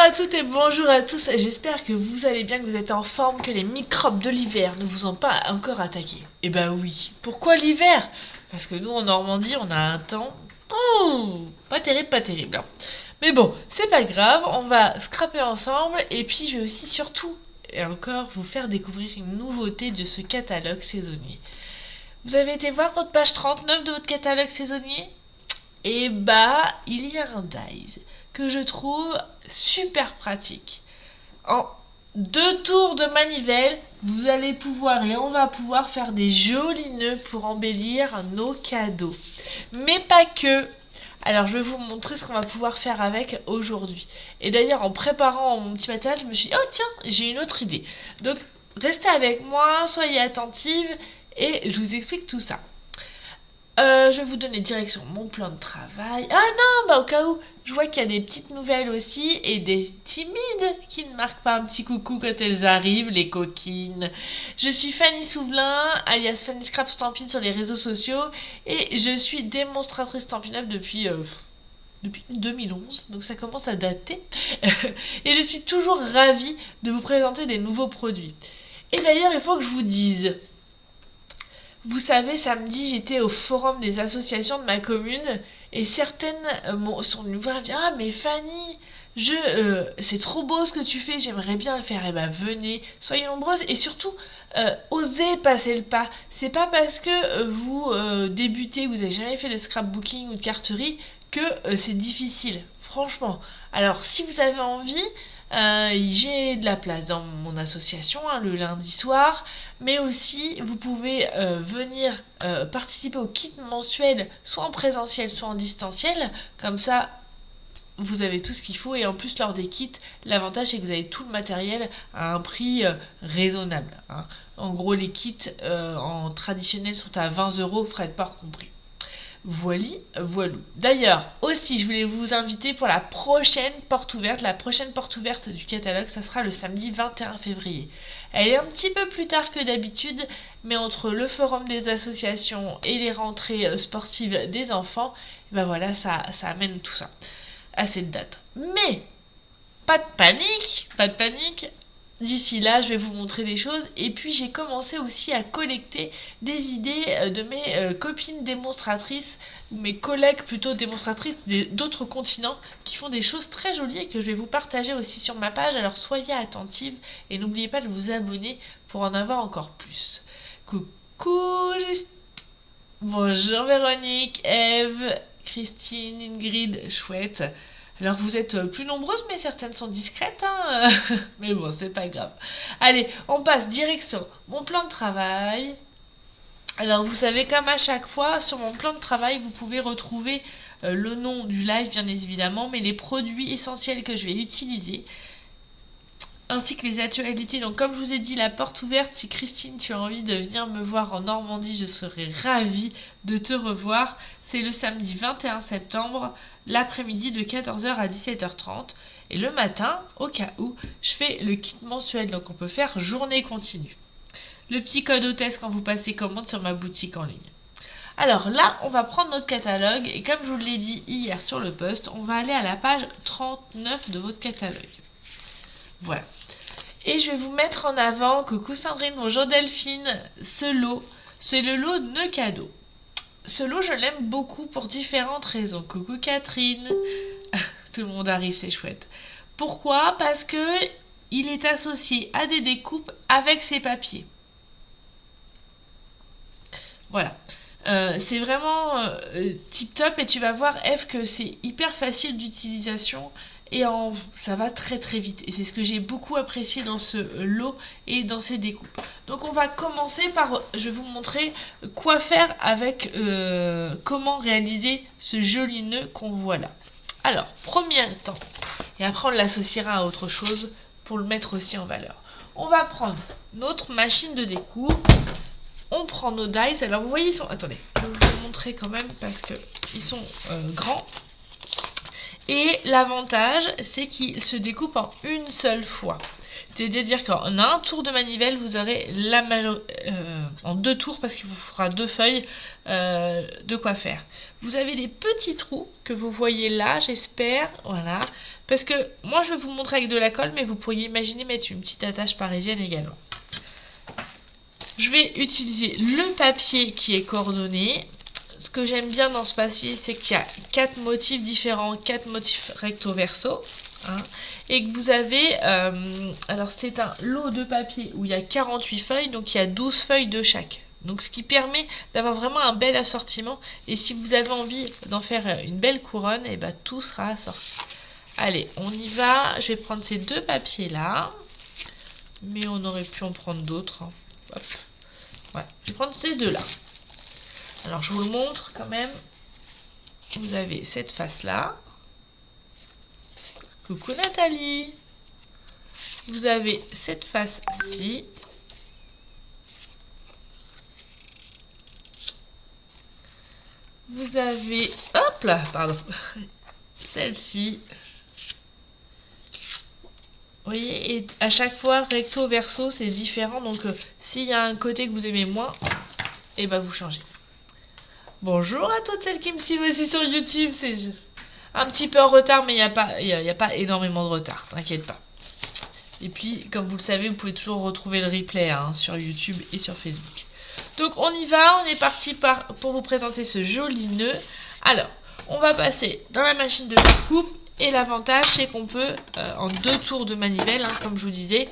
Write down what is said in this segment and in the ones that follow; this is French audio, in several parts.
à toutes et bonjour à tous, j'espère que vous allez bien, que vous êtes en forme, que les microbes de l'hiver ne vous ont pas encore attaqué. Eh ben oui, pourquoi l'hiver? Parce que nous en Normandie on a un temps... pas terrible, pas terrible. Hein. Mais bon, c'est pas grave, on va scraper ensemble et puis je vais aussi surtout et encore vous faire découvrir une nouveauté de ce catalogue saisonnier. Vous avez été voir votre page 39 de votre catalogue saisonnier? Et bah, il y a un dies que je trouve super pratique. En 2 tours de manivelle, vous allez pouvoir et on va pouvoir faire des jolis nœuds pour embellir nos cadeaux. Mais pas que. Alors je vais vous montrer ce qu'on va pouvoir faire avec aujourd'hui. Et d'ailleurs en préparant mon petit matériel, je me suis dit, oh tiens, j'ai une autre idée. Donc restez avec moi, soyez attentive et je vous explique tout ça. Je vais vous donner direction mon plan de travail. Ah non, bah au cas où, je vois qu'il y a des petites nouvelles aussi et des timides qui ne marquent pas un petit coucou quand elles arrivent, les coquines. Je suis Fanny Souvelin, alias Fanny Scrap Stampin' sur les réseaux sociaux et je suis démonstratrice Stampin' Up depuis 2011, donc ça commence à dater. Et je suis toujours ravie de vous présenter des nouveaux produits. Et d'ailleurs, il faut que je vous dise... Vous savez, samedi, j'étais au forum des associations de ma commune et certaines sont venues me voir et me dire « Ah, mais Fanny, c'est trop beau ce que tu fais, j'aimerais bien le faire. » Eh ben, venez, soyez nombreuses et surtout, osez passer le pas. C'est pas parce que vous débutez, vous n'avez jamais fait de scrapbooking ou de carterie que c'est difficile, franchement. Alors, si vous avez envie... j'ai de la place dans mon association le lundi soir, mais aussi vous pouvez venir participer au kit mensuel, soit en présentiel, soit en distanciel. Comme ça, vous avez tout ce qu'il faut et en plus lors des kits, l'avantage c'est que vous avez tout le matériel à un prix raisonnable. Hein. En gros, les kits en traditionnel sont à 20€, frais de port compris. Voilou. D'ailleurs, aussi, je voulais vous inviter pour la prochaine porte ouverte. La prochaine porte ouverte du catalogue, ça sera le samedi 21 février. Elle est un petit peu plus tard que d'habitude, mais entre le forum des associations et les rentrées sportives des enfants, ben voilà, ça amène tout ça à cette date. Mais, pas de panique. D'ici là, je vais vous montrer des choses. Et puis, j'ai commencé aussi à collecter des idées de mes copines démonstratrices, ou mes collègues plutôt démonstratrices d'autres continents, qui font des choses très jolies et que je vais vous partager aussi sur ma page. Alors, soyez attentives et n'oubliez pas de vous abonner pour en avoir encore plus. Coucou, juste... Bonjour Véronique, Eve, Christine, Ingrid, chouette. Alors vous êtes plus nombreuses, mais certaines sont discrètes, hein. Mais bon, c'est pas grave. Allez, on passe direction mon plan de travail. Alors vous savez, comme à chaque fois, sur mon plan de travail, vous pouvez retrouver le nom du live, bien évidemment, mais les produits essentiels que je vais utiliser, ainsi que les actualités. Donc comme je vous ai dit, la porte ouverte, si Christine, tu as envie de venir me voir en Normandie, je serai ravie de te revoir. C'est le samedi 21 septembre, l'après-midi de 14h à 17h30. Et le matin, au cas où, je fais le kit mensuel, donc on peut faire journée continue. Le petit code hôtesse quand vous passez commande sur ma boutique en ligne. Alors là, on va prendre notre catalogue et comme je vous l'ai dit hier sur le post, on va aller à la page 39 de votre catalogue. Voilà. Et je vais vous mettre en avant, coucou Sandrine, bonjour Delphine, ce lot, c'est le lot nœud cadeau. Ce lot, je l'aime beaucoup pour différentes raisons. Coucou Catherine, tout le monde arrive, c'est chouette. Pourquoi? Parce que il est associé à des découpes avec ses papiers. Voilà. C'est vraiment tip top et tu vas voir Eve que c'est hyper facile d'utilisation et ça va très très vite et c'est ce que j'ai beaucoup apprécié dans ce lot et dans ces découpes. Donc on va commencer par, je vais vous montrer quoi faire avec, comment réaliser ce joli nœud qu'on voit là. Alors, premier temps, et après on l'associera à autre chose pour le mettre aussi en valeur. On va prendre notre machine de découpe. On prend nos dies. Alors vous voyez, attendez, je vais vous montrer quand même parce que ils sont grands. Et l'avantage, c'est qu'ils se découpent en une seule fois. C'est-à-dire qu'en un tour de manivelle, vous aurez en 2 tours, parce qu'il vous fera 2 feuilles, de quoi faire. Vous avez des petits trous que vous voyez là, j'espère. Voilà. Parce que moi, je vais vous montrer avec de la colle, mais vous pourriez imaginer mettre une petite attache parisienne également. Je vais utiliser le papier qui est coordonné. Ce que j'aime bien dans ce papier, c'est qu'il y a 4 motifs différents, 4 motifs recto verso. Hein, et que vous avez, alors c'est un lot de papier où il y a 48 feuilles, donc il y a 12 feuilles de chaque. Donc ce qui permet d'avoir vraiment un bel assortiment. Et si vous avez envie d'en faire une belle couronne, et ben tout sera assorti. Allez, on y va. Je vais prendre ces 2 papiers là. Mais on aurait pu en prendre d'autres. Hein. Hop. Ouais, je vais prendre ces 2 là. Alors je vous le montre quand même. Vous avez cette face là. Coucou Nathalie. Vous avez cette face-ci. Vous avez, hop là, pardon, celle-ci. Vous voyez, et à chaque fois, recto, verso, c'est différent. Donc, s'il y a un côté que vous aimez moins, et ben vous changez. Bonjour à toutes celles qui me suivent aussi sur YouTube. C'est un petit peu en retard, mais il n'y a pas énormément de retard, t'inquiète pas. Et puis, comme vous le savez, vous pouvez toujours retrouver le replay hein, sur YouTube et sur Facebook. Donc, on y va, on est parti pour vous présenter ce joli nœud. Alors, on va passer dans la machine de découpe. Et l'avantage, c'est qu'on peut, en 2 tours de manivelle, hein, comme je vous disais,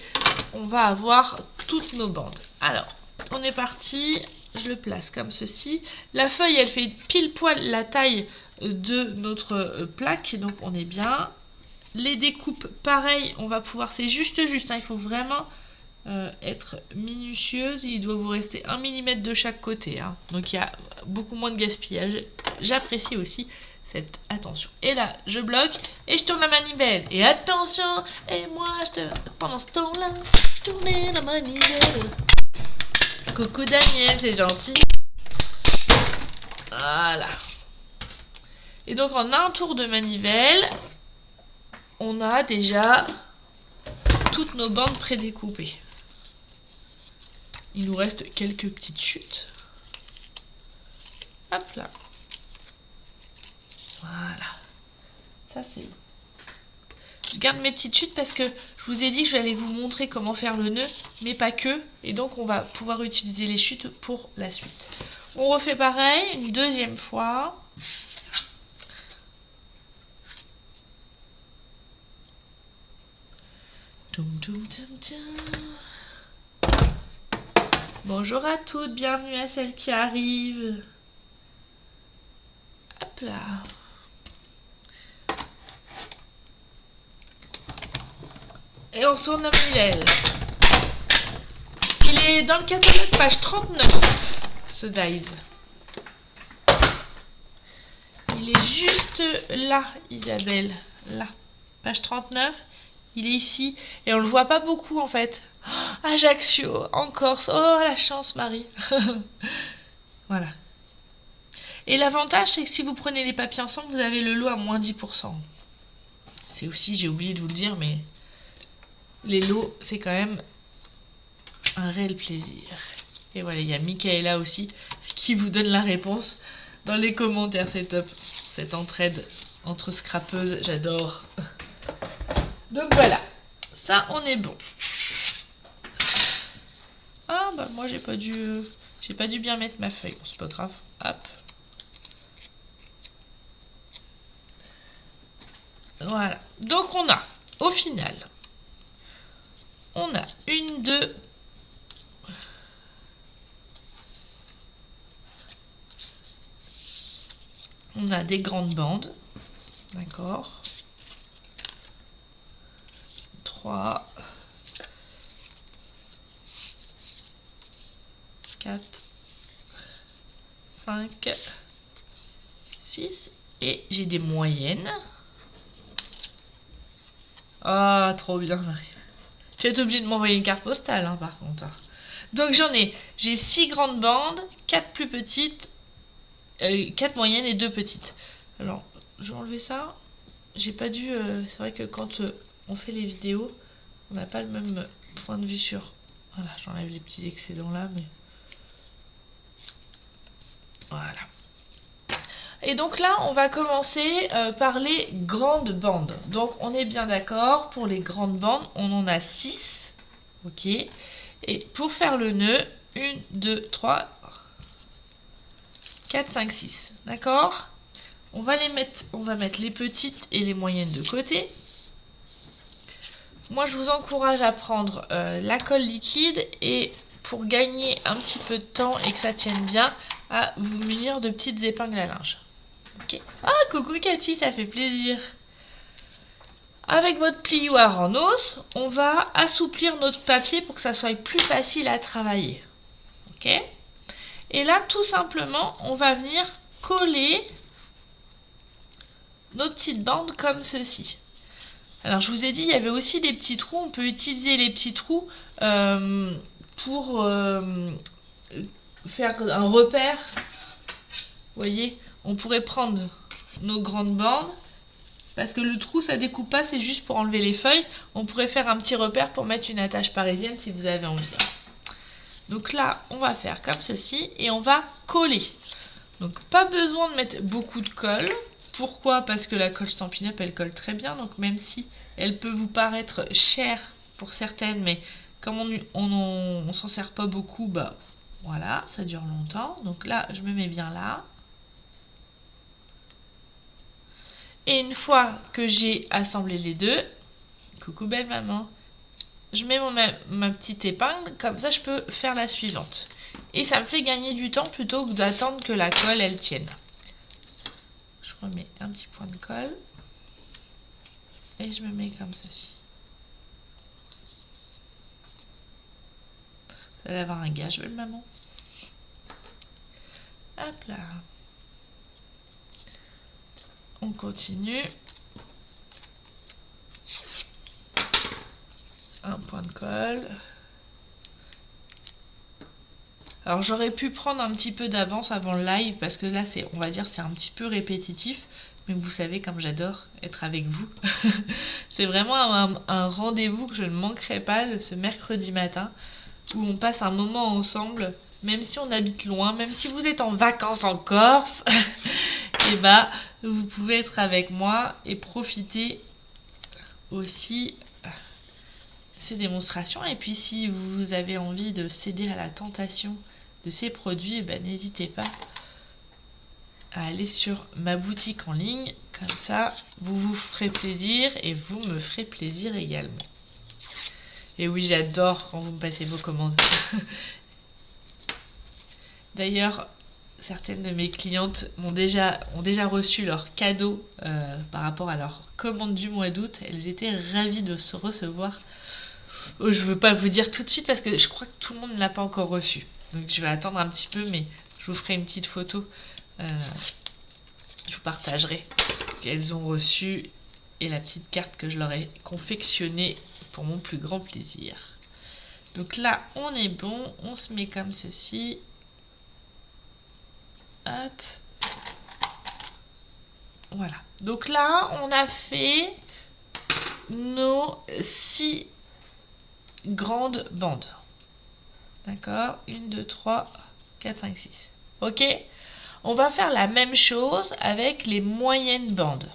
on va avoir toutes nos bandes. Alors, on est parti, je le place comme ceci. La feuille, elle fait pile poil la taille de notre plaque, donc on est bien. Les découpes, pareil, on va pouvoir, c'est juste, hein, il faut vraiment être minutieuse. Il doit vous rester 1 mm de chaque côté, hein, donc il y a beaucoup moins de gaspillage. J'apprécie aussi cette attention. Et là, je bloque et je tourne la manivelle. Et attention, et moi, pendant ce temps-là, je tournais la manivelle. Coucou Daniel, c'est gentil. Voilà. Et donc, en un tour de manivelle, on a déjà toutes nos bandes prédécoupées. Il nous reste quelques petites chutes. Hop là. Voilà. Ça, c'est bon. Je garde mes petites chutes parce que je vous ai dit que j'allais vous montrer comment faire le nœud, mais pas que. Et donc, on va pouvoir utiliser les chutes pour la suite. On refait pareil, une deuxième fois. Bonjour à toutes, bienvenue à celles qui arrivent. Hop là. Et on retourne la manivelle. Il est dans le catalogue, page 39, ce dies. Il est juste là, Isabelle. Là, page 39. Il est ici. Et on le voit pas beaucoup, en fait. Oh, Ajaccio, en Corse. Oh, la chance, Marie. Voilà. Et l'avantage, c'est que si vous prenez les papiers ensemble, vous avez le lot à moins 10%. C'est aussi, j'ai oublié de vous le dire, mais les lots, c'est quand même un réel plaisir. Et voilà, il y a Michaela aussi qui vous donne la réponse dans les commentaires. C'est top. Cette entraide entre scrapeuses, j'adore. Donc voilà, ça, on est bon. Ah, bah moi, j'ai pas dû bien mettre ma feuille. Bon, c'est pas grave. Hop. Voilà. Donc, on a, au final, on a une, deux, on a des grandes bandes, d'accord, 3, 4, 5, 6, et j'ai des moyennes. Ah, trop bien, Marie. Tu vas être obligée de m'envoyer une carte postale, hein, par contre. Donc j'ai 6 grandes bandes, 4 plus petites, 4 moyennes et 2 petites. Alors, je vais enlever ça. J'ai pas dû... c'est vrai que quand on fait les vidéos, On n'a pas le même point de vue sur... Voilà, j'enlève les petits excédents là, mais... Voilà. Et donc là, on va commencer par les grandes bandes. Donc on est bien d'accord, pour les grandes bandes, on en a 6. Ok. Et pour faire le nœud, 1, 2, 3, 4, 5, 6. D'accord? On va mettre les petites et les moyennes de côté. Moi, je vous encourage à prendre la colle liquide et pour gagner un petit peu de temps et que ça tienne bien, à vous munir de petites épingles à linge. Ok. Ah, coucou Cathy, ça fait plaisir. Avec votre plioir en os, on va assouplir notre papier pour que ça soit plus facile à travailler. Ok. Et là, tout simplement, on va venir coller nos petites bandes comme ceci. Alors, je vous ai dit, il y avait aussi des petits trous. On peut utiliser les petits trous pour faire un repère. Vous voyez, on pourrait prendre nos grandes bandes. Parce que le trou, ça découpe pas, c'est juste pour enlever les feuilles. On pourrait faire un petit repère pour mettre une attache parisienne si vous avez envie. Donc là, on va faire comme ceci et on va coller. Donc pas besoin de mettre beaucoup de colle. Pourquoi? Parce que la colle Stampin' Up, elle colle très bien. Donc même si elle peut vous paraître chère pour certaines, mais comme on s'en sert pas beaucoup, bah voilà, ça dure longtemps. Donc là, je me mets bien là. Et une fois que j'ai assemblé les deux, coucou belle maman, je mets ma petite épingle, comme ça je peux faire la suivante. Et ça me fait gagner du temps plutôt que d'attendre que la colle elle tienne. Je remets un petit point de colle et je me mets comme ceci. Vous allez avoir un gage, belle maman. Hop là. On continue. Un point de colle. Alors j'aurais pu prendre un petit peu d'avance avant le live parce que là on va dire c'est un petit peu répétitif, mais vous savez comme j'adore être avec vous. C'est vraiment un rendez-vous que je ne manquerai pas ce mercredi matin où on passe un moment ensemble, même si on habite loin, même si vous êtes en vacances en Corse, et bah vous pouvez être avec moi et profiter aussi ces démonstrations. Et puis si vous avez envie de céder à la tentation de ces produits, ben, n'hésitez pas à aller sur ma boutique en ligne, comme ça vous vous ferez plaisir et vous me ferez plaisir également. Et oui, j'adore quand vous me passez vos commandes. D'ailleurs, certaines de mes clientes ont déjà reçu leur cadeau par rapport à leur commande du mois d'août. Elles étaient ravies de se recevoir. Oh, je ne veux pas vous dire tout de suite parce que je crois que tout le monde ne l'a pas encore reçu. Donc je vais attendre un petit peu, mais je vous ferai une petite photo. Je vous partagerai ce qu'elles ont reçu et la petite carte que je leur ai confectionnée pour mon plus grand plaisir. Donc là, on est bon. On se met comme ceci. Hop. Voilà. Donc là, on a fait nos 6 grandes bandes. D'accord? 1, 2, 3, 4, 5, 6. Ok? On va faire la même chose avec les moyennes bandes.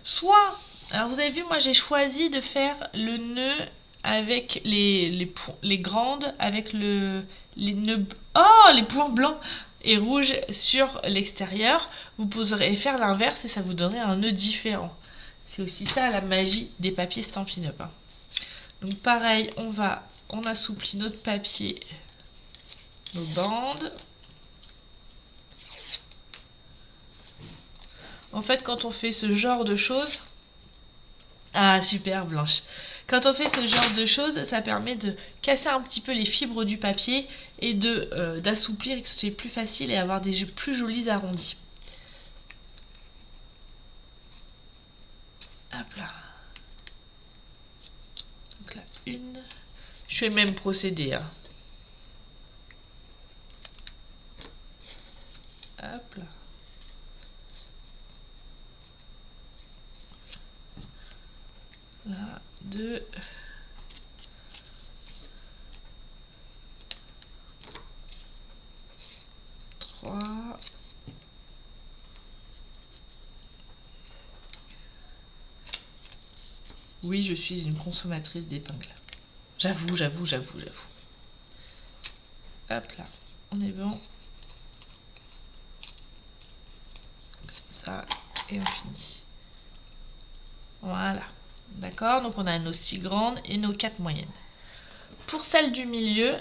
Soit, alors vous avez vu, moi j'ai choisi de faire le nœud avec les grandes, avec les nœuds... Oh, les points blancs et rouges sur l'extérieur. Vous pourrez faire l'inverse et ça vous donnerait un nœud différent. C'est aussi ça la magie des papiers Stampin' Up. Hein. Donc pareil, on assouplit notre papier, nos bandes. En fait, quand on fait ce genre de choses... Ah, super Blanche. Quand on fait ce genre de choses, ça permet de casser un petit peu les fibres du papier et d'assouplir et que ce soit plus facile et avoir des plus jolis arrondis. Hop là. Donc là, une. Je fais le même procédé. Hein. Hop là. Là, 2. Oui, je suis une consommatrice d'épingles. J'avoue. Hop là, on est bon. Ça, et on finit. Voilà. D'accord, donc on a nos 6 grandes et nos 4 moyennes. Pour celle du milieu,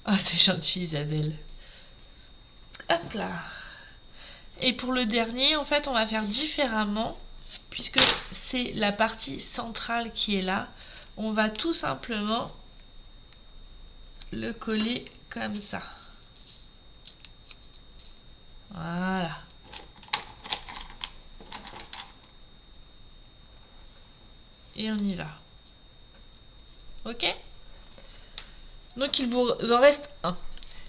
oh, c'est gentil Isabelle. Hop là. Et pour le dernier, en fait, on va faire différemment, puisque c'est la partie centrale qui est là. On va tout simplement le coller comme ça. Voilà. Et on y va. Ok? Donc il vous en reste un.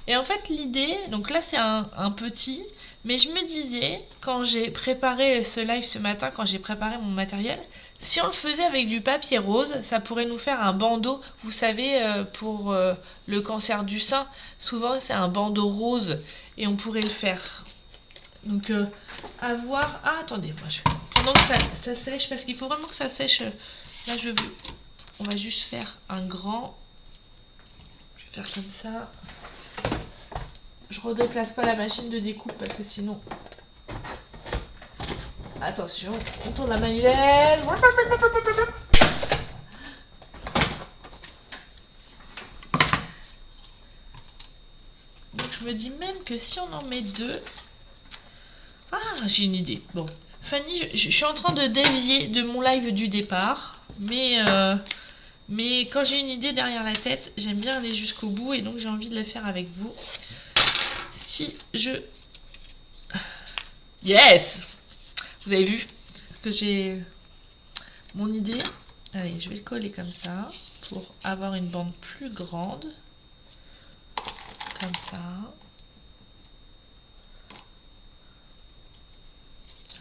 Et en fait l'idée, donc là c'est un petit, mais je me disais, quand j'ai préparé ce live ce matin, quand j'ai préparé mon matériel, si on le faisait avec du papier rose, ça pourrait nous faire un bandeau. Vous savez, pour le cancer du sein, souvent c'est un bandeau rose et on pourrait le faire. Donc à voir. Ah attendez, moi pendant que ça sèche, parce qu'il faut vraiment que ça sèche. Là on va juste faire un grand. Je vais faire comme ça. Je redéplace pas la machine de découpe parce que sinon. Attention, on tourne la manivelle. Donc je me dis même que si on en met 2. Ah, j'ai une idée. Bon, Fanny, je suis en train de dévier de mon live du départ, mais quand j'ai une idée derrière la tête, j'aime bien aller jusqu'au bout et donc j'ai envie de le faire avec vous. Si je... Yes! Vous avez vu que j'ai mon idée? Allez, je vais le coller comme ça pour avoir une bande plus grande. Comme ça.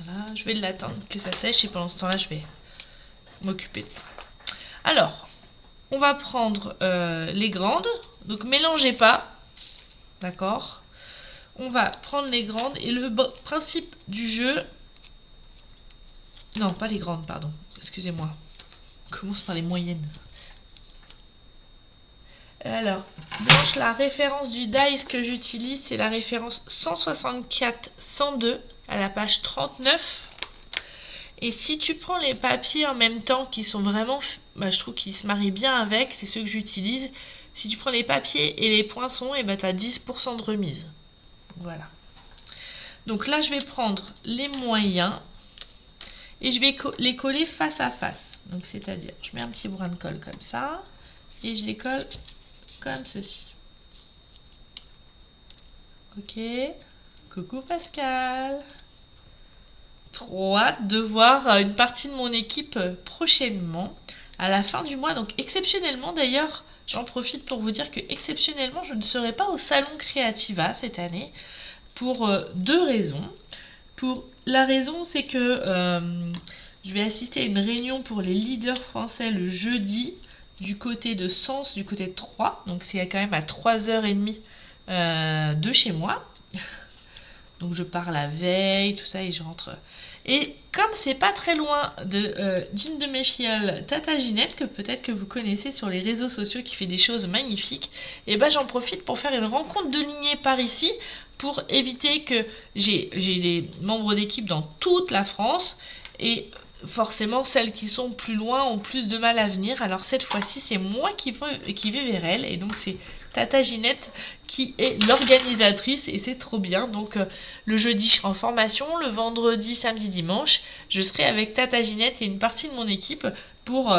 Voilà, je vais l'attendre que ça sèche et pendant ce temps-là, je vais m'occuper de ça. Alors, on va prendre les grandes. Donc, mélangez pas. D'accord? On va prendre les grandes et le principe du jeu... Non, pas les grandes, pardon. Excusez-moi. On commence par les moyennes. Alors, Blanche, la référence du dice que j'utilise, c'est la référence 164-102 à la page 39. Et si tu prends les papiers en même temps qui sont vraiment... je trouve qu'ils se marient bien avec, c'est ceux que j'utilise. Si tu prends les papiers et les poinçons, et tu as 10% de remise. Voilà. Donc là, je vais prendre les moyens et je vais les coller face à face. Donc c'est-à-dire, je mets un petit brin de colle comme ça et je les colle comme ceci. Ok. Coucou Pascal. Trop hâte de voir une partie de mon équipe prochainement, à la fin du mois. Donc exceptionnellement d'ailleurs, j'en profite pour vous dire que exceptionnellement, je ne serai pas au Salon Creativa cette année pour 2 raisons. Pour la raison, c'est que je vais assister à une réunion pour les leaders français le jeudi du côté de Sens, du côté de Troyes. Donc c'est quand même à 3h30 de chez moi. Donc je pars la veille, tout ça, et je rentre. Et comme c'est pas très loin d'une de mes filleules, Tata Ginette, que peut-être que vous connaissez sur les réseaux sociaux, qui fait des choses magnifiques, et ben j'en profite pour faire une rencontre de lignée par ici, pour éviter que j'ai des membres d'équipe dans toute la France, et forcément celles qui sont plus loin ont plus de mal à venir. Alors cette fois-ci, c'est moi qui vais vers elle, et donc c'est Tata Ginette qui est l'organisatrice et c'est trop bien. Donc le jeudi je serai en formation, le vendredi, samedi, dimanche je serai avec Tata Ginette et une partie de mon équipe pour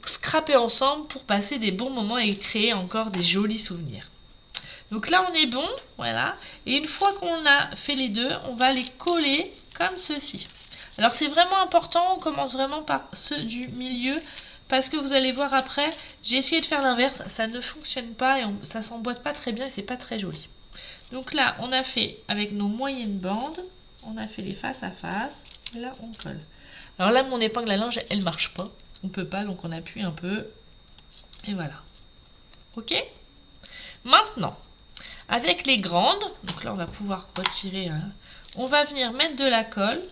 scraper ensemble, pour passer des bons moments et créer encore des jolis souvenirs. Donc là on est bon, voilà, et une fois qu'on a fait les deux, on va les coller comme ceci. Alors c'est vraiment important, on commence vraiment par ceux du milieu, parce que vous allez voir après, j'ai essayé de faire l'inverse, ça ne fonctionne pas et ça s'emboîte pas très bien et c'est pas très joli. Donc là, on a fait avec nos moyennes bandes, on a fait les face à face, et là on colle. Alors là, mon épingle à linge, elle marche pas, on peut pas, donc on appuie un peu, et voilà. Ok ? Maintenant, Avec les grandes, donc là on va pouvoir retirer, on va venir mettre de la colle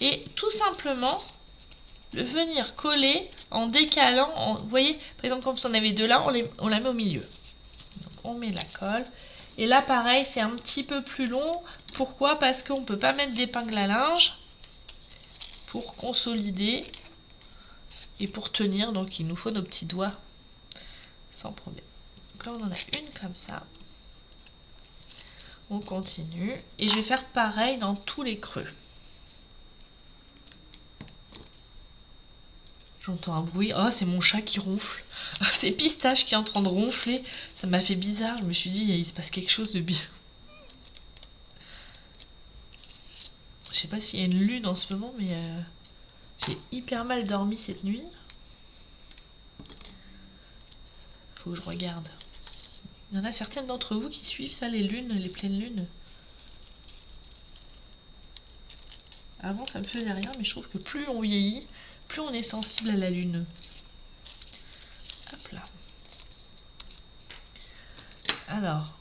et tout simplement le venir coller en décalant. Vous voyez, par exemple quand vous en avez deux là, on la met au milieu. Donc on met la colle. Et là pareil, c'est un petit peu plus long. Pourquoi? Parce qu'on ne peut pas mettre d'épingle à linge pour consolider et pour tenir. Donc il nous faut nos petits doigts sans problème. Donc là on en a une comme ça. On continue. Et je vais faire pareil dans tous les creux. J'entends un bruit. Oh, c'est mon chat qui ronfle. C'est Pistache qui est en train de ronfler. Ça m'a fait bizarre. Je me suis dit, il se passe quelque chose de bien. Je sais pas s'il y a une lune en ce moment, mais j'ai hyper mal dormi cette nuit. Faut que je regarde. Il y en a certaines d'entre vous qui suivent ça, les lunes, les pleines lunes. Avant, ça me faisait rien, mais je trouve que plus on vieillit, plus on est sensible à la lune. Hop là. Alors,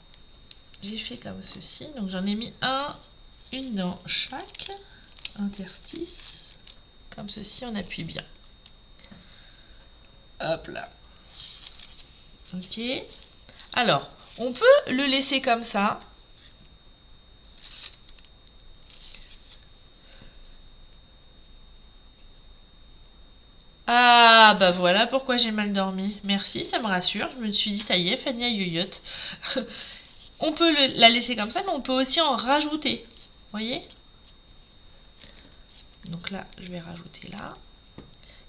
j'ai fait comme ceci. Donc j'en ai mis une dans chaque interstice. Comme ceci, on appuie bien. Hop là. Ok. Alors, on peut le laisser comme ça. Ah, bah voilà pourquoi j'ai mal dormi. Merci, ça me rassure. Je me suis dit, ça y est, Fanny a yoyote. On peut la laisser comme ça, mais on peut aussi en rajouter. Vous voyez? Donc là, je vais rajouter là.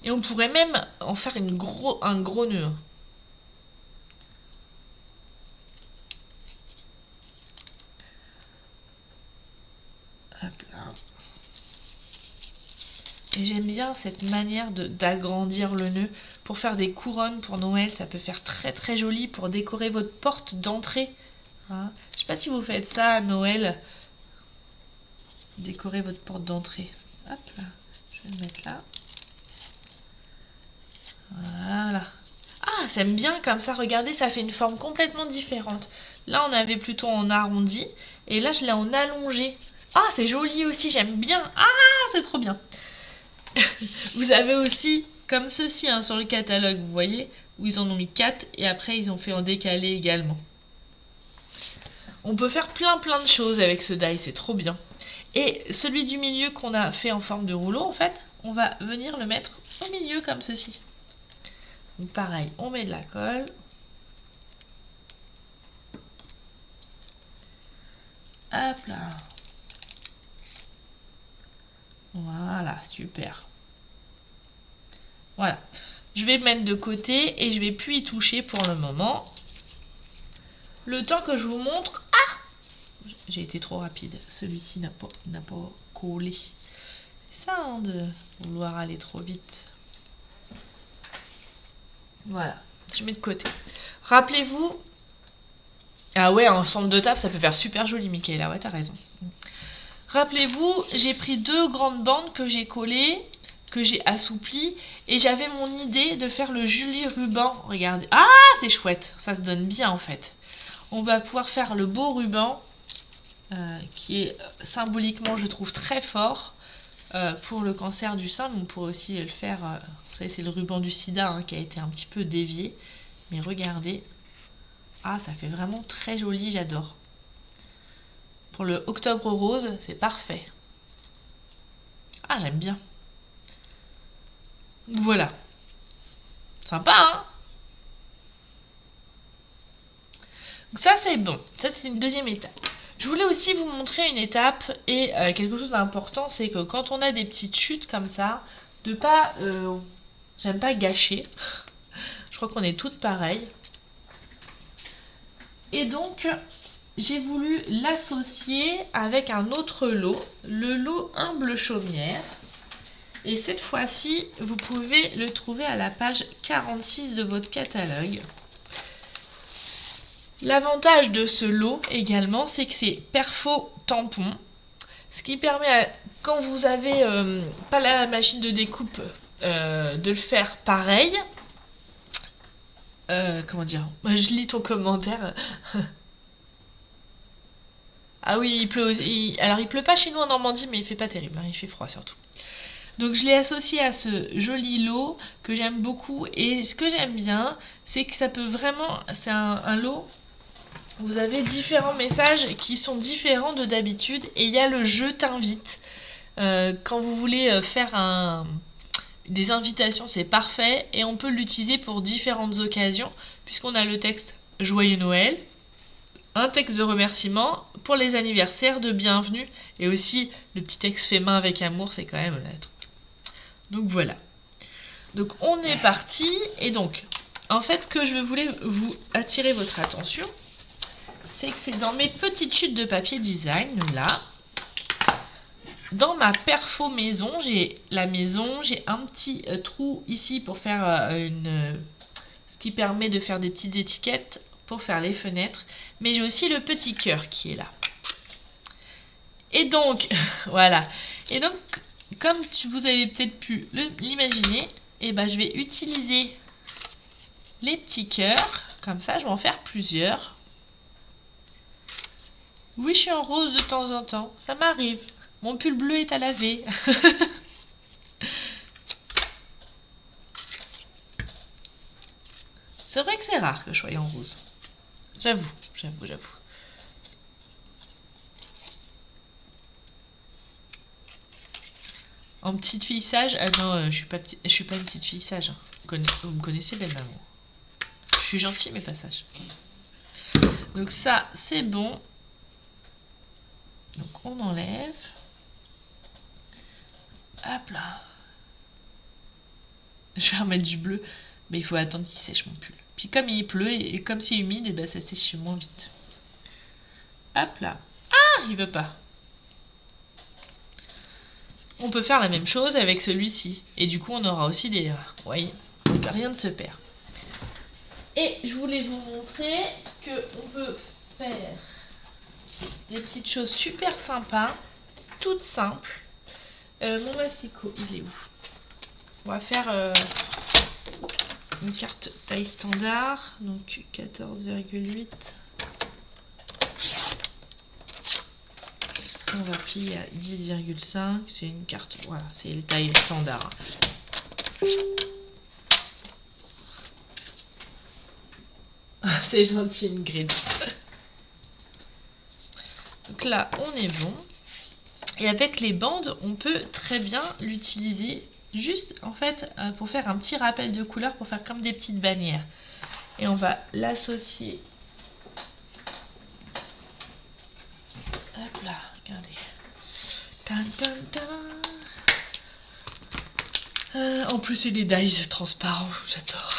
Et on pourrait même en faire un gros nœud. Hop là. Et j'aime bien cette manière d'agrandir le nœud. Pour faire des couronnes pour Noël, ça peut faire très très joli pour décorer votre porte d'entrée. Hein, je sais pas si vous faites ça à Noël. Décorer votre porte d'entrée. Hop là, je vais le mettre là. Voilà. Ah, j'aime bien comme ça, regardez, ça fait une forme complètement différente. Là, on avait plutôt en arrondi. Et là, je l'ai en allongé. Ah, c'est joli aussi, j'aime bien. Ah, c'est trop bien. Vous avez aussi, comme ceci, hein, sur le catalogue, vous voyez, où ils en ont mis 4 et après, ils ont fait en décalé également. On peut faire plein de choses avec ce die, c'est trop bien. Et celui du milieu qu'on a fait en forme de rouleau, en fait, on va venir le mettre au milieu comme ceci. Donc pareil, on met de la colle. Hop là. Voilà, super. Voilà. Je vais le mettre de côté et je vais plus y toucher pour le moment. Le temps que je vous montre... Ah! J'ai été trop rapide. Celui-ci n'a pas collé. C'est ça, hein, de vouloir aller trop vite. Voilà. Je mets de côté. Rappelez-vous... Ah ouais, en centre de table, ça peut faire super joli, Michaela. Ouais, t'as raison. Rappelez-vous, j'ai pris 2 grandes bandes que j'ai collées, que j'ai assouplies, et j'avais mon idée de faire le joli ruban. Regardez. Ah, c'est chouette. Ça se donne bien, en fait. On va pouvoir faire le beau ruban, qui est symboliquement, je trouve, très fort pour le cancer du sein. Mais on pourrait aussi le faire, vous savez, c'est le ruban du sida, hein, qui a été un petit peu dévié. Mais regardez. Ah, ça fait vraiment très joli, j'adore. Pour le octobre rose, c'est parfait. Ah, j'aime bien. Voilà. Sympa, hein? Donc ça, c'est bon. Ça, c'est une deuxième étape. Je voulais aussi vous montrer une étape et quelque chose d'important, c'est que quand on a des petites chutes comme ça, de pas... j'aime pas gâcher. Je crois qu'on est toutes pareilles. Et donc... j'ai voulu l'associer avec un autre lot, le lot humble chaumière. Et cette fois-ci, vous pouvez le trouver à la page 46 de votre catalogue. L'avantage de ce lot également, c'est que c'est perfo tampon. Ce qui permet, quand vous avez pas la machine de découpe, de le faire pareil. Comment dire? Je lis ton commentaire. Ah oui, il pleut. Alors il pleut pas chez nous en Normandie, mais il fait pas terrible, hein, il fait froid surtout. Donc je l'ai associé à ce joli lot que j'aime beaucoup. Et ce que j'aime bien, c'est que ça peut vraiment... C'est un lot où vous avez différents messages qui sont différents de d'habitude. Et il y a le je t'invite. Quand vous voulez faire des invitations, c'est parfait. Et on peut l'utiliser pour différentes occasions, puisqu'on a le texte Joyeux Noël, un texte de remerciement pour les anniversaires, de bienvenue, et aussi le petit texte fait main avec amour, c'est quand même la truc. Donc voilà. Donc on est parti, et donc, en fait, ce que je voulais vous attirer votre attention, c'est que c'est dans mes petites chutes de papier design, là, dans ma perfo maison, j'ai la maison, j'ai un petit trou ici pour faire ce qui permet de faire des petites étiquettes pour faire les fenêtres, mais j'ai aussi le petit cœur qui est là. Et donc, voilà. Et donc, comme vous avez peut-être pu l'imaginer, eh ben, je vais utiliser les petits cœurs, comme ça, je vais en faire plusieurs. Oui, je suis en rose de temps en temps, ça m'arrive. Mon pull bleu est à laver. C'est vrai que c'est rare que je sois en rose. J'avoue. En petite fille sage, ah non, je suis pas une petite fille sage. Hein. Vous me connaissez, belle maman. Je suis gentille mais pas sage. Donc ça, c'est bon. Donc on enlève. Hop là. Je vais remettre du bleu, mais il faut attendre qu'il sèche mon pull. Puis comme il pleut et comme c'est humide, et ben ça sèche moins vite. Hop là. Ah, il veut pas. On peut faire la même chose avec celui-ci. Et du coup, on aura aussi des... Vous voyez, donc rien ne se perd. Et je voulais vous montrer qu'on peut faire des petites choses super sympas, toutes simples. Mon massicot, il est où? On va faire une carte taille standard, donc 14,8. On va plier à 10,5. C'est une carte, voilà, c'est le taille standard. C'est gentil, Ingrid. Donc là, on est bon. Et avec les bandes, on peut très bien l'utiliser juste, en fait, pour faire un petit rappel de couleur, pour faire comme des petites bannières. Et on va l'associer. Hop là, regardez. Tan, tan, tan. En plus, c'est des dies transparents. J'adore.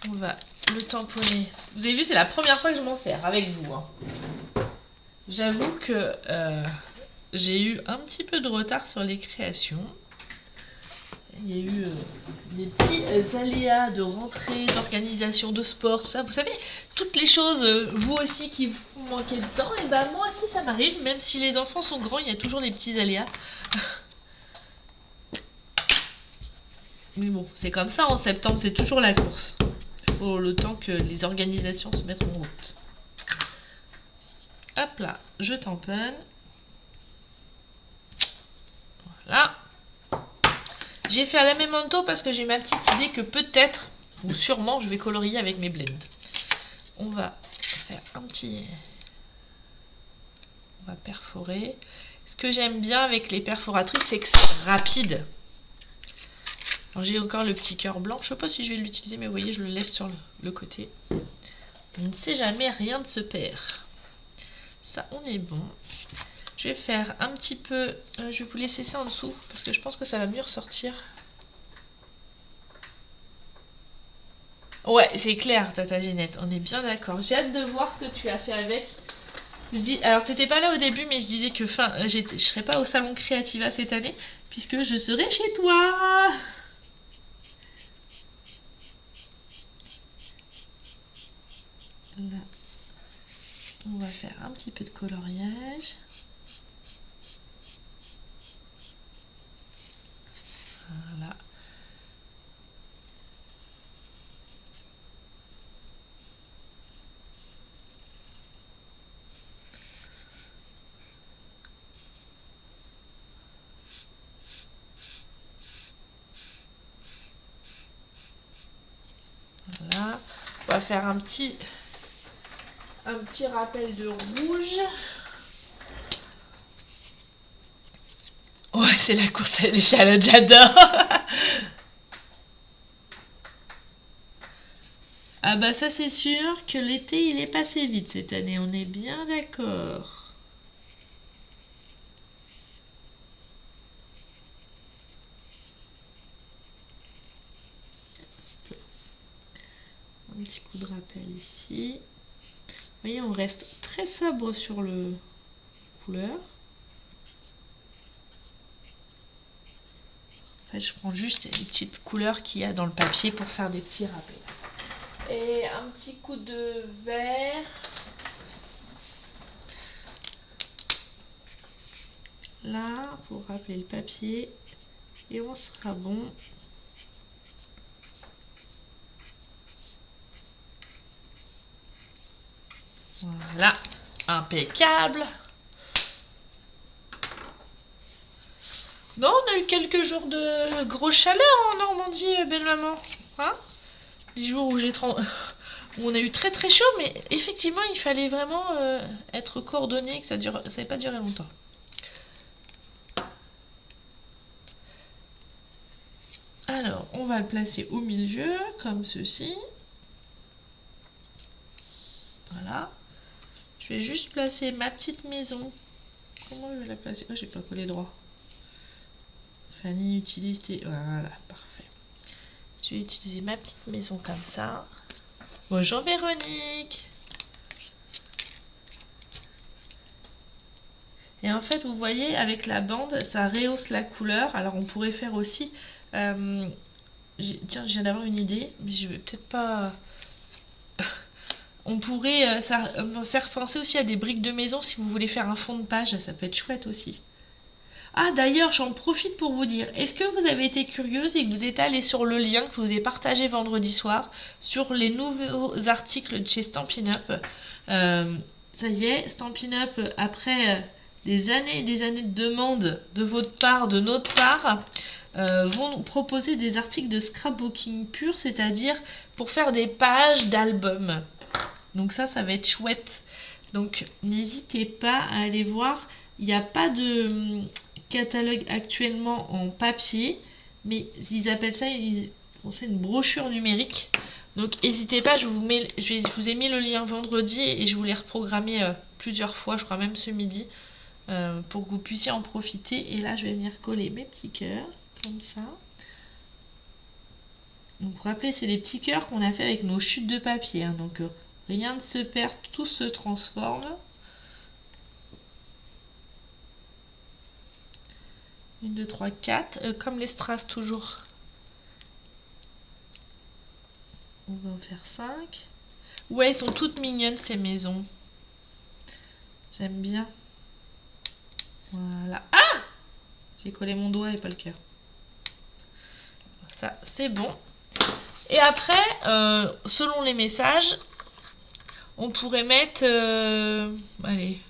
On va le tamponner. Vous avez vu, c'est la première fois que je m'en sers avec vous. Hein. J'avoue que j'ai eu un petit peu de retard sur les créations. Il y a eu des petits aléas de rentrée, d'organisation de sport, tout ça. Vous savez, toutes les choses, vous aussi, qui vous manquez de temps, et ben moi aussi ça m'arrive. Même si les enfants sont grands, il y a toujours des petits aléas. Mais bon, c'est comme ça, en septembre, c'est toujours la course. Il faut le temps que les organisations se mettent en route. Hop là, je tamponne. Voilà. J'ai fait à la memento parce que j'ai ma petite idée que peut-être, ou sûrement, je vais colorier avec mes blends. On va faire un petit... On va perforer. Ce que j'aime bien avec les perforatrices, c'est que c'est rapide. Alors j'ai encore le petit cœur blanc. Je ne sais pas si je vais l'utiliser, mais vous voyez, je le laisse sur le côté. On ne sait jamais, rien ne se perd. Ça, on est bon. Je vais faire un petit peu... je vais vous laisser ça en dessous, parce que je pense que ça va mieux ressortir. Ouais, c'est clair, Tata Ginette, on est bien d'accord. J'ai hâte de voir ce que tu as fait avec. Alors, t'étais pas là au début, mais je disais que je serai pas au Salon Creativa cette année, puisque je serai chez toi. Là, on va faire un petit peu de coloriage. Voilà. Voilà. On va faire un petit rappel de rouge. Ouais, c'est la course à l'échalote, j'adore. Ah bah ça c'est sûr que l'été il est passé vite cette année, on est bien d'accord. Un petit coup de rappel ici. Vous voyez, on reste très sobre sur le couleur. En fait, je prends juste les petites couleurs qu'il y a dans le papier pour faire des petits rappels. Et un petit coup de vert. Là, pour rappeler le papier. Et on sera bon. Voilà, impeccable. Non, on a eu quelques jours de grosse chaleur en Normandie, belle maman. Hein? Des jours où où on a eu très très chaud, mais effectivement, il fallait vraiment être coordonné, que ça n'avait pas duré longtemps. Alors, on va le placer au milieu, comme ceci. Voilà. Je vais juste placer ma petite maison. Comment je vais la placer? Oh, j'ai pas collé droit. Fanny utilise tes... Voilà, parfait. Je vais utiliser ma petite maison comme ça. Bonjour Véronique. Et en fait, vous voyez, avec la bande, ça rehausse la couleur. Alors, on pourrait faire aussi... Tiens, je viens d'avoir une idée, mais je vais peut-être pas... On pourrait faire penser aussi à des briques de maison si vous voulez faire un fond de page. Ça peut être chouette aussi. Ah, d'ailleurs, j'en profite pour vous dire, est-ce que vous avez été curieuse et que vous êtes allé sur le lien que je vous ai partagé vendredi soir sur les nouveaux articles de chez Stampin' Up. Ça y est, Stampin' Up, après des années et des années de demandes de votre part, de notre part, vont nous proposer des articles de scrapbooking pur, c'est-à-dire pour faire des pages d'albums. Donc ça va être chouette. Donc n'hésitez pas à aller voir. Il n'y a pas de catalogue actuellement en papier, mais ils appellent ça c'est une brochure numérique. Donc n'hésitez pas, je vous ai mis le lien vendredi et je vous l'ai reprogrammé plusieurs fois, je crois même ce midi, pour que vous puissiez en profiter. Et là, je vais venir coller mes petits cœurs, comme ça. Donc vous vous rappelez, c'est les petits cœurs qu'on a fait avec nos chutes de papier. Hein, donc rien ne se perd, tout se transforme. 1, 2, 3, 4. Comme les strass toujours. On va en faire 5. Ouais, elles sont toutes mignonnes ces maisons. J'aime bien. Voilà. Ah! J'ai collé mon doigt et pas le cœur. Ça, c'est bon. Et après, selon les messages, on pourrait mettre... allez...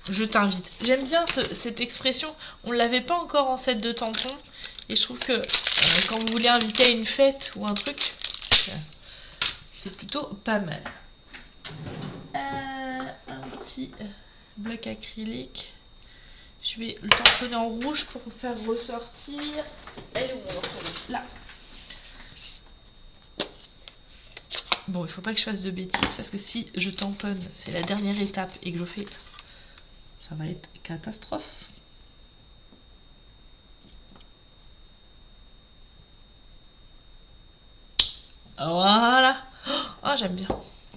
Je t'invite. J'aime bien cette expression. On ne l'avait pas encore en set de tampons. Et je trouve que quand vous voulez inviter à une fête ou un truc, c'est plutôt pas mal. Un petit bloc acrylique. Je vais le tamponner en rouge pour vous faire ressortir. Elle est où mon morceau rouge? Là. Bon, il faut pas que je fasse de bêtises parce que si je tamponne, c'est la dernière étape et que je fais... Ça va être catastrophe. Voilà. Oh, j'aime bien.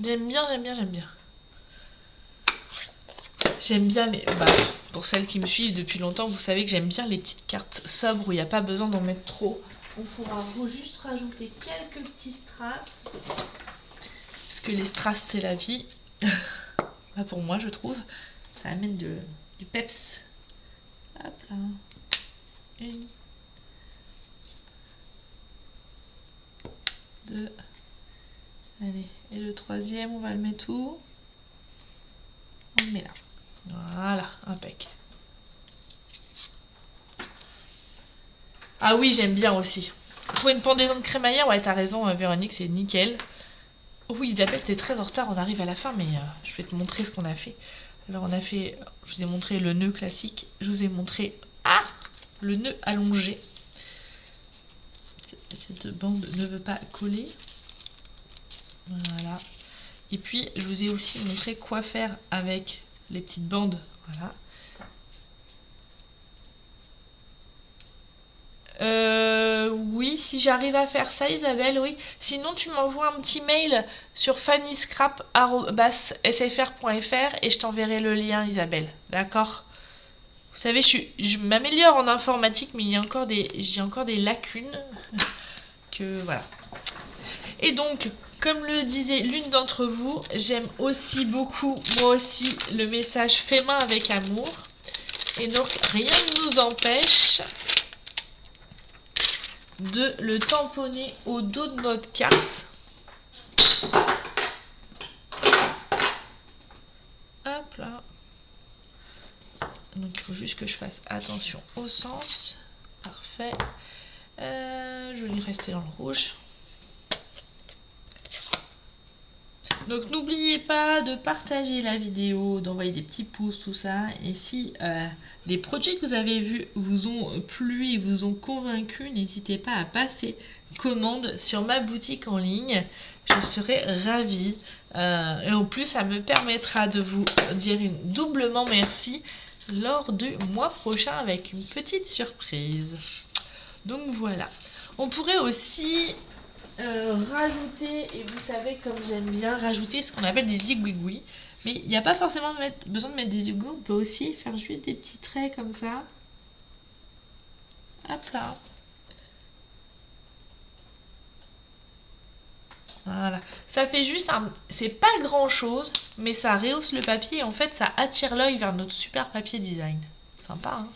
J'aime bien. J'aime bien les... pour celles qui me suivent depuis longtemps, vous savez que j'aime bien les petites cartes sobres où il n'y a pas besoin d'en mettre trop. On pourra juste rajouter quelques petits strass. Parce que les strass, c'est la vie. Pour moi, je trouve. Ça amène du peps. Hop là. 1, 2. Allez. Et le troisième, on va le mettre où? On le met là. Voilà, impec. Ah oui, j'aime bien aussi. Pour une pendaison de crémaillère, ouais, t'as raison, Véronique, c'est nickel. Oh oui, Isabelle, t'es très en retard, on arrive à la fin, mais je vais te montrer ce qu'on a fait. Alors, on a fait, je vous ai montré le nœud classique, je vous ai montré, le nœud allongé. Cette bande ne veut pas coller. Voilà. Et puis, je vous ai aussi montré quoi faire avec les petites bandes. Voilà. Oui, si j'arrive à faire ça, Isabelle, oui. Sinon, tu m'envoies un petit mail sur fannyscrap@sfr.fr et je t'enverrai le lien, Isabelle. D'accord? Vous savez, je m'améliore en informatique, mais j'ai encore des lacunes que voilà. Et donc, comme le disait l'une d'entre vous, j'aime aussi beaucoup, moi aussi, le message fait main avec amour. Et donc, rien ne nous empêche de le tamponner au dos de notre carte. Hop là. Donc il faut juste que je fasse attention au sens. Parfait. Je vais rester dans le rouge. Donc n'oubliez pas de partager la vidéo, d'envoyer des petits pouces, tout ça. Et si les produits que vous avez vus vous ont plu et vous ont convaincu, n'hésitez pas à passer commande sur ma boutique en ligne. Je serai ravie. Et en plus, ça me permettra de vous dire doublement merci lors du mois prochain avec une petite surprise. Donc voilà. On pourrait aussi rajouter, et vous savez comme j'aime bien rajouter ce qu'on appelle des aiguilles, mais il n'y a pas forcément besoin de mettre des aiguilles, on peut aussi faire juste des petits traits comme ça. Hop là. Voilà, ça fait juste c'est pas grand chose, mais ça rehausse le papier et en fait ça attire l'œil vers notre super papier design. Sympa, hein?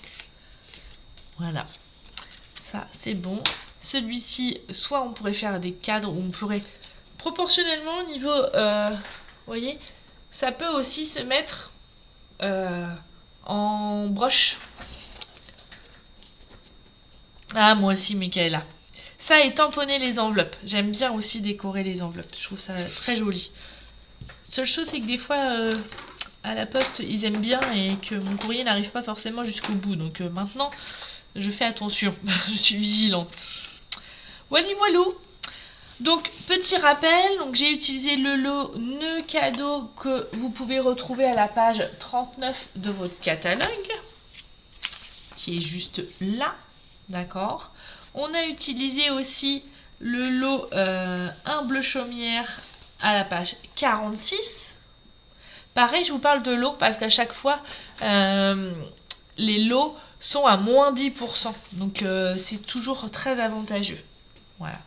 Voilà, ça c'est bon. Celui-ci, soit on pourrait faire des cadres, ou on pourrait proportionnellement au niveau, vous voyez, ça peut aussi se mettre en broche. Ah, moi aussi, Michaela. Ça et tamponner les enveloppes. J'aime bien aussi décorer les enveloppes. Je trouve ça très joli. Seule chose, c'est que des fois, à la poste, ils aiment bien et que mon courrier n'arrive pas forcément jusqu'au bout. Donc maintenant, je fais attention. Je suis vigilante. Voilà, voilou. Donc, petit rappel, donc j'ai utilisé le lot nœud cadeau que vous pouvez retrouver à la page 39 de votre catalogue, qui est juste là, d'accord. On a utilisé aussi le lot humble chaumière à la page 46. Pareil, je vous parle de lot parce qu'à chaque fois, les lots sont à moins 10%. Donc, c'est toujours très avantageux. Voilà.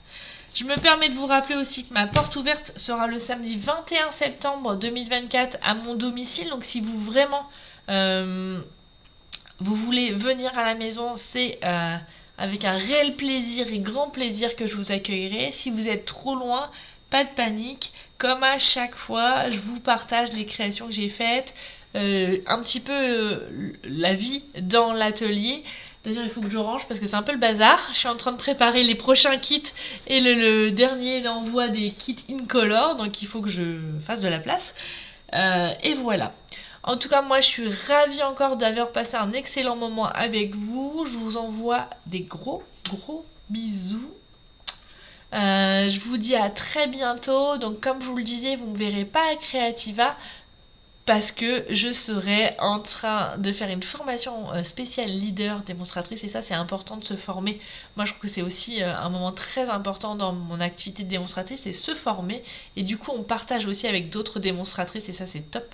Je me permets de vous rappeler aussi que ma porte ouverte sera le samedi 21 septembre 2024 à mon domicile. Donc si vous vraiment vous voulez venir à la maison, c'est avec un réel plaisir et grand plaisir que je vous accueillerai. Si vous êtes trop loin, pas de panique. Comme à chaque fois, je vous partage les créations que j'ai faites, un petit peu la vie dans l'atelier. D'ailleurs, il faut que je range parce que c'est un peu le bazar. Je suis en train de préparer les prochains kits et le dernier l'envoi des kits incolore. Donc, il faut que je fasse de la place. Et voilà. En tout cas, moi, je suis ravie encore d'avoir passé un excellent moment avec vous. Je vous envoie des gros bisous. Je vous dis à très bientôt. Donc, comme je vous le disais, vous ne me verrez pas à Creativa, parce que je serai en train de faire une formation spéciale leader démonstratrice et ça c'est important de se former. Moi je trouve que c'est aussi un moment très important dans mon activité de démonstratrice, c'est se former et du coup on partage aussi avec d'autres démonstratrices et ça c'est top.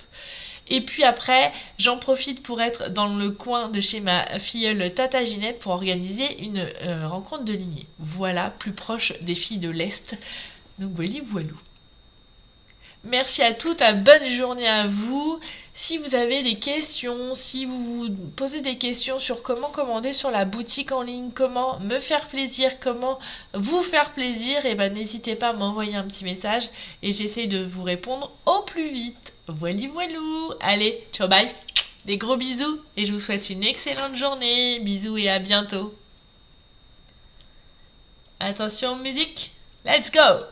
Et puis après, j'en profite pour être dans le coin de chez ma filleule Tata Ginette pour organiser une rencontre de lignée. Voilà, plus proche des filles de l'Est. Donc voilou. Merci à toutes, bonne journée à vous. Si vous avez des questions, si vous vous posez des questions sur comment commander sur la boutique en ligne, comment me faire plaisir, comment vous faire plaisir, et ben n'hésitez pas à m'envoyer un petit message et j'essaie de vous répondre au plus vite. Voilou. Allez, ciao bye. Des gros bisous et je vous souhaite une excellente journée. Bisous et à bientôt. Attention musique, let's go!